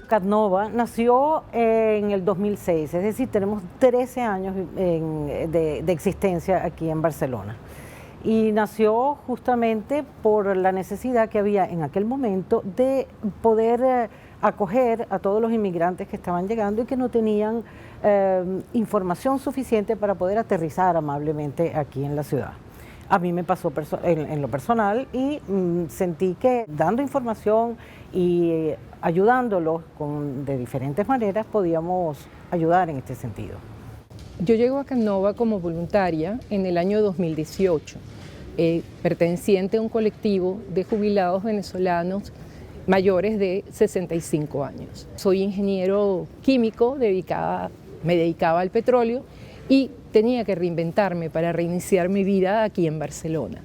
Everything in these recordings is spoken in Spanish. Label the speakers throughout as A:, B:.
A: Catnova nació en el 2006, es decir, tenemos 13 años de existencia aquí en Barcelona. Y nació justamente por la necesidad que había en aquel momento de poder acoger a todos los inmigrantes que estaban llegando y que no tenían información suficiente para poder aterrizar amablemente aquí en la ciudad. A mí me pasó en lo personal y sentí que dando información y ayudándolos de diferentes maneras podíamos ayudar en este sentido.
B: Yo llego a Catnova como voluntaria en el año 2018, perteneciente a un colectivo de jubilados venezolanos mayores de 65 años. Soy ingeniero químico, me dedicaba al petróleo y tenía que reinventarme para reiniciar mi vida aquí en Barcelona.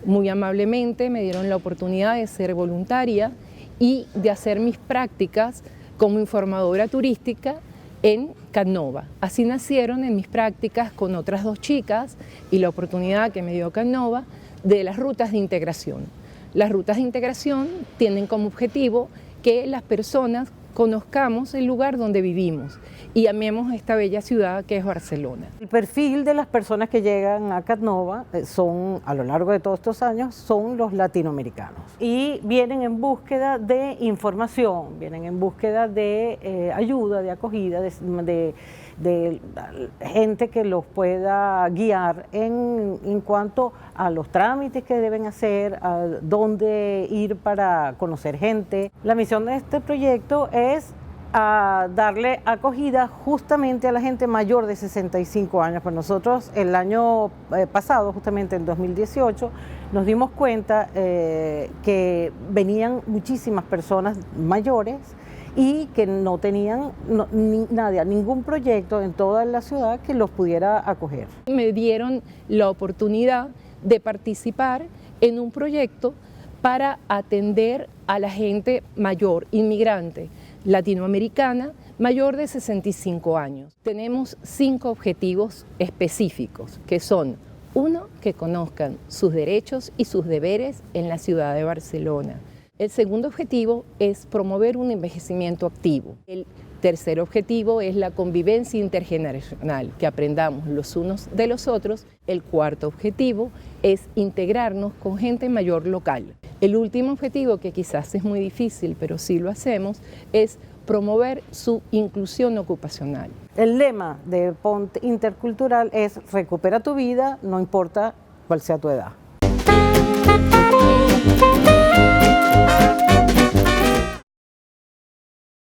B: Muy amablemente me dieron la oportunidad de ser voluntaria y de hacer mis prácticas como informadora turística en Catnova. Así nacieron en mis prácticas con otras dos chicas y la oportunidad que me dio Catnova de las rutas de integración. Las rutas de integración tienen como objetivo que las personas conozcamos el lugar donde vivimos y amemos esta bella ciudad que es Barcelona.
A: El perfil de las personas que llegan a Catnova son, a lo largo de todos estos años, son los latinoamericanos y vienen en búsqueda de información, vienen en búsqueda de ayuda, de acogida, de gente que los pueda guiar en cuanto a los trámites que deben hacer, a dónde ir para conocer gente. La misión de este proyecto es darle acogida justamente a la gente mayor de 65 años. Pues nosotros el año pasado, justamente en 2018, nos dimos cuenta que venían muchísimas personas mayores y que no tenían ningún proyecto en toda la ciudad que los pudiera acoger.
B: Me dieron la oportunidad de participar en un proyecto para atender a la gente mayor, inmigrante, latinoamericana, mayor de 65 años. Tenemos 5 objetivos específicos, que son: 1, que conozcan sus derechos y sus deberes en la ciudad de Barcelona. El segundo objetivo es promover un envejecimiento activo. El tercer objetivo es la convivencia intergeneracional, que aprendamos los unos de los otros. El cuarto objetivo es integrarnos con gente mayor local. El último objetivo, que quizás es muy difícil, pero sí lo hacemos, es promover su inclusión ocupacional.
A: El lema de Ponte Intercultural es: recupera tu vida, no importa cuál sea tu edad.